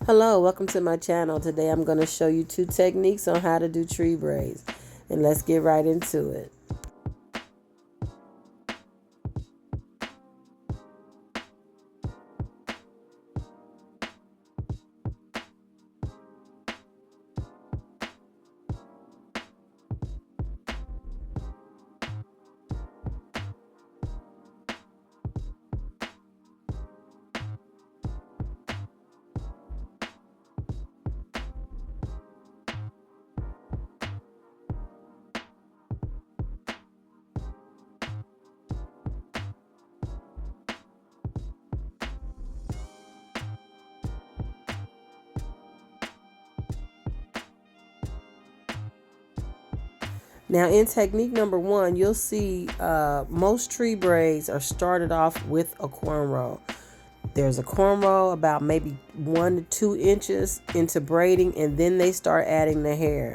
Hello, welcome to my channel. Today I'm going to show you two techniques on how to do tree braids. And let's get right into it. Now in technique number one, you'll see most tree braids are started off with a cornrow. There's a cornrow about maybe 1 to 2 inches into braiding, and then they start adding the hair.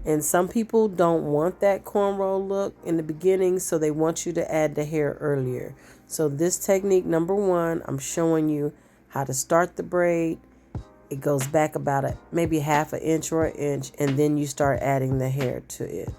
And some people don't want that cornrow look in the beginning, so they want you to add the hair earlier. So this technique number one, I'm showing you how to start the braid. It goes back about maybe half an inch or an inch, and then you start adding the hair to it.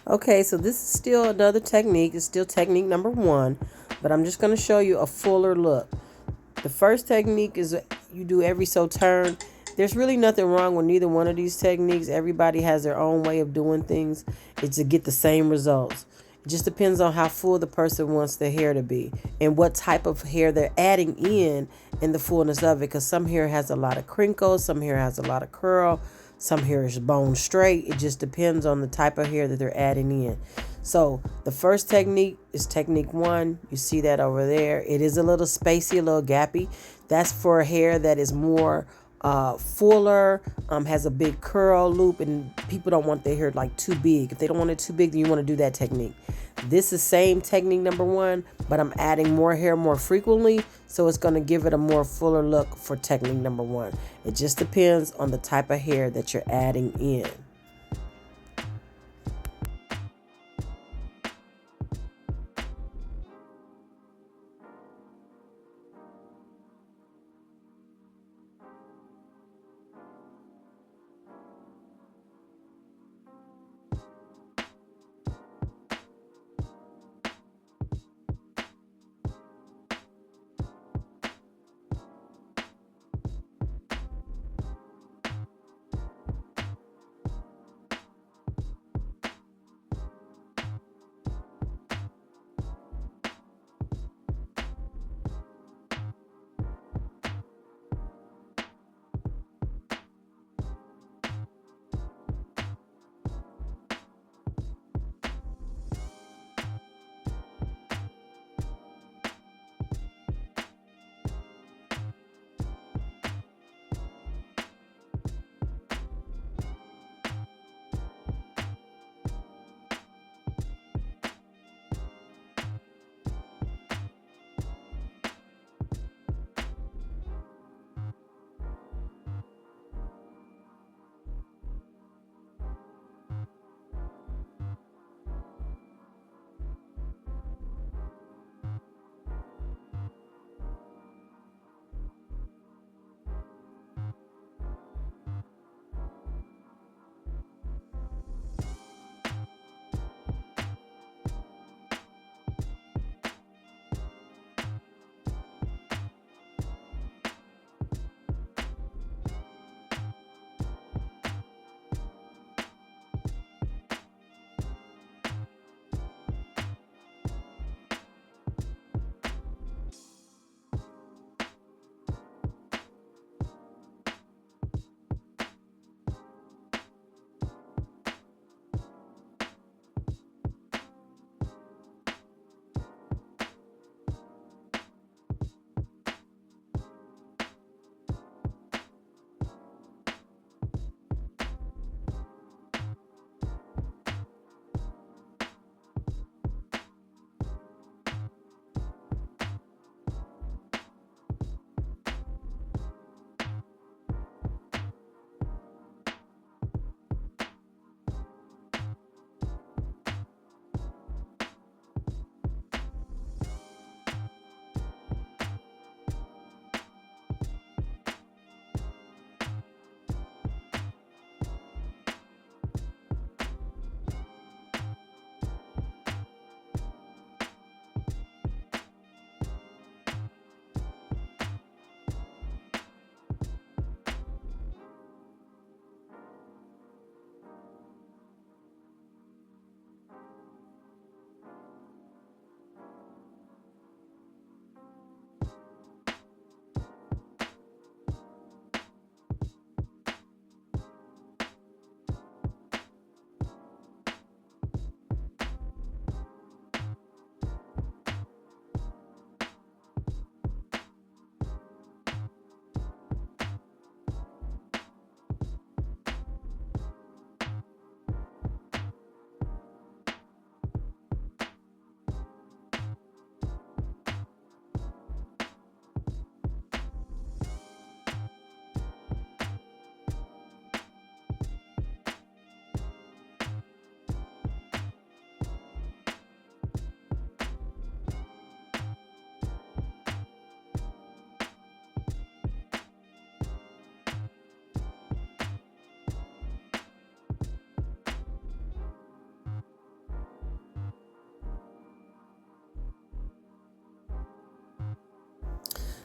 Okay, so this is still another technique. It's still technique number one, but I'm just going to show you a fuller look. The first technique is you do every so turn. There's really nothing wrong with neither one of these techniques. Everybody has their own way of doing things. It's to get the same results. It just depends on how full the person wants the hair to be and what type of hair they're adding in the fullness of it. Because some hair has a lot of crinkles, some hair has a lot of curl, some hair is bone straight. It just depends on the type of hair that they're adding in. So the first technique is technique one. You see that over there. It is a little spacey, a little gappy. That's for hair that is more fuller, has a big curl loop, and people don't want their hair like too big. If they don't want it too big, then you want to do that technique. This is same technique number one, but I'm adding more hair more frequently, so it's going to give it a more fuller look for technique number one. It just depends on the type of hair that you're adding in.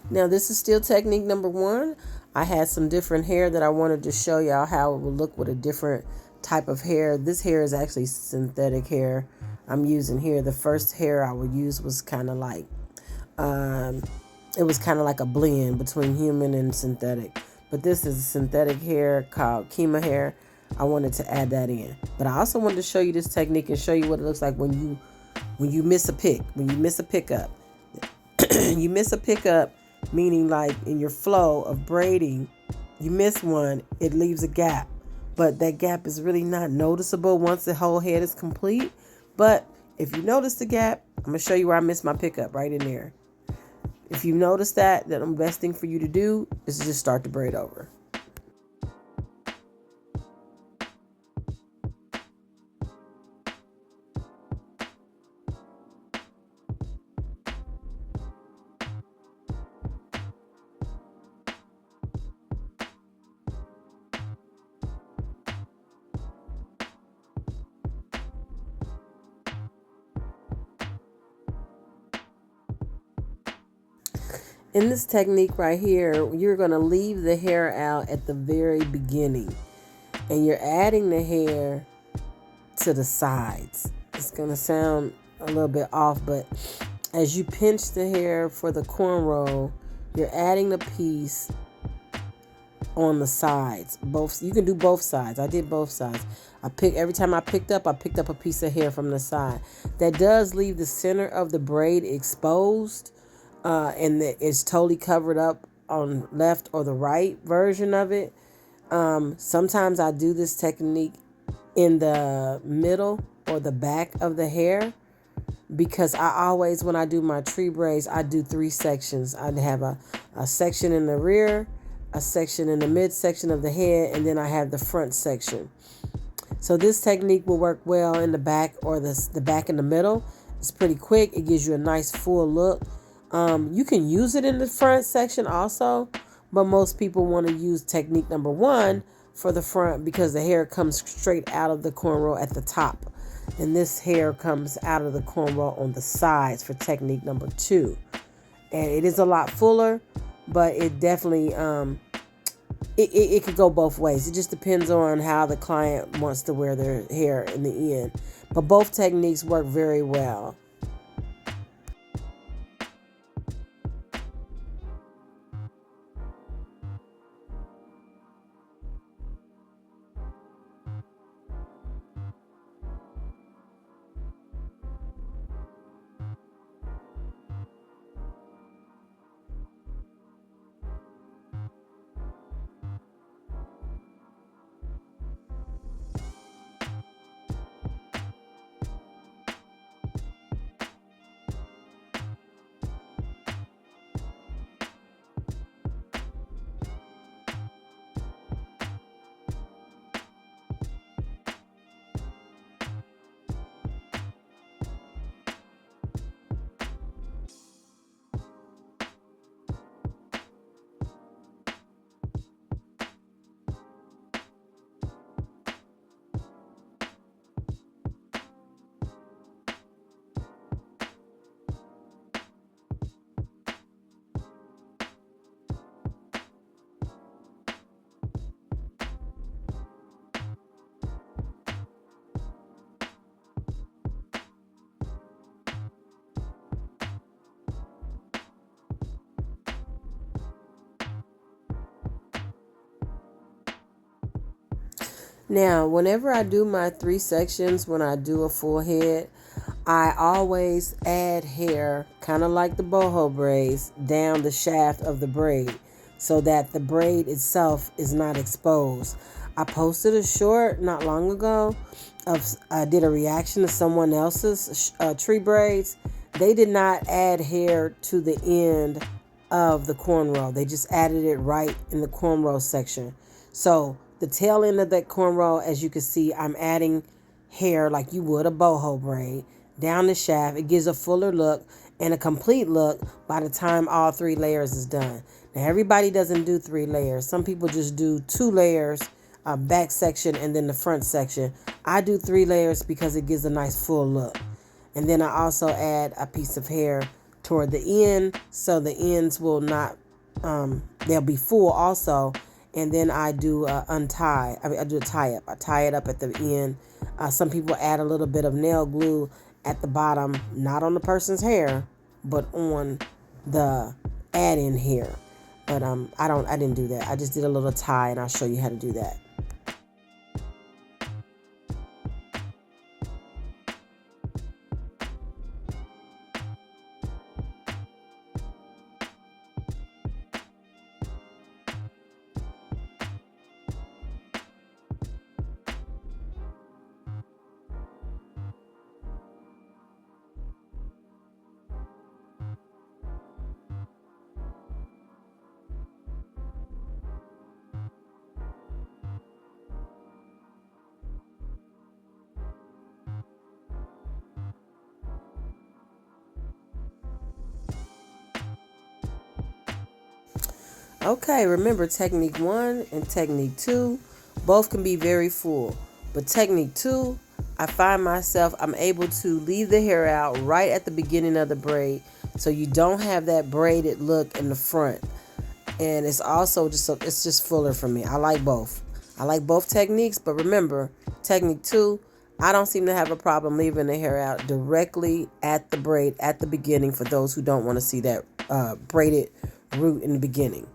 Now this is still technique number one. I had some different hair that I wanted to show y'all how it would look with a different type of hair. This hair is actually synthetic hair I'm using here. The first hair I would use was kind of like, um, it was kind of like a blend between human and synthetic. But this is synthetic hair called Kima hair. I wanted to add that in. But I also wanted to show you this technique and show you what it looks like when you miss a pick, when you miss a pickup. You miss a pickup, meaning like in your flow of braiding, you miss one, it leaves a gap. But that gap is really not noticeable once the whole head is complete. But if you notice the gap, I'm going to show you where I missed my pickup right in there. If you notice that, then the best thing for you to do is to just start the braid over. In this technique right here, you're going to leave the hair out at the very beginning. And you're adding the hair to the sides. It's going to sound a little bit off, but as you pinch the hair for the cornrow, you're adding the piece on the sides. Both, you can do both sides. I did both sides. Every time I picked up a piece of hair from the side. That does leave the center of the braid exposed, and it's totally covered up on left or the right version of it. Sometimes I do this technique in the middle or the back of the hair, because I always, when I do my tree braids, I do 3 sections. I'd have a section in the rear, a section in the midsection of the head, and then I have the front section. So this technique will work well in the back or the back in the middle. It's pretty quick. It gives you a nice full look. You can use it in the front section also, but most people want to use technique number one for the front because the hair comes straight out of the cornrow at the top. And this hair comes out of the cornrow on the sides for technique number 2. And it is a lot fuller, but it definitely, it could go both ways. It just depends on how the client wants to wear their hair in the end. But both techniques work very well. Now, whenever I do my 3 sections, when I do a full head, I always add hair, kind of like the boho braids, down the shaft of the braid so that the braid itself is not exposed. I posted a short not long ago I did a reaction to someone else's tree braids. They did not add hair to the end of the cornrow. They just added it right in the cornrow section. So the tail end of that cornrow, as you can see, I'm adding hair like you would a boho braid down the shaft. It gives a fuller look and a complete look by the time all 3 layers is done. Now, everybody doesn't do 3 layers. Some people just do 2 layers, back section and then the front section. I do 3 layers because it gives a nice full look. And then I also add a piece of hair toward the end, so the ends will not, they'll be full also. And then I do untie. I do a tie up. I tie it up at the end. Some people add a little bit of nail glue at the bottom, not on the person's hair, but on the add-in hair. But I didn't do that. I just did a little tie, and I'll show you how to do that. Okay, remember technique 1 and technique 2 both can be very full. But technique 2, I find myself, I'm able to leave the hair out right at the beginning of the braid, so you don't have that braided look in the front. And it's also it's just fuller for me. I like both. I like both techniques, but remember, technique 2, I don't seem to have a problem leaving the hair out directly at the braid at the beginning for those who don't want to see that braided root in the beginning.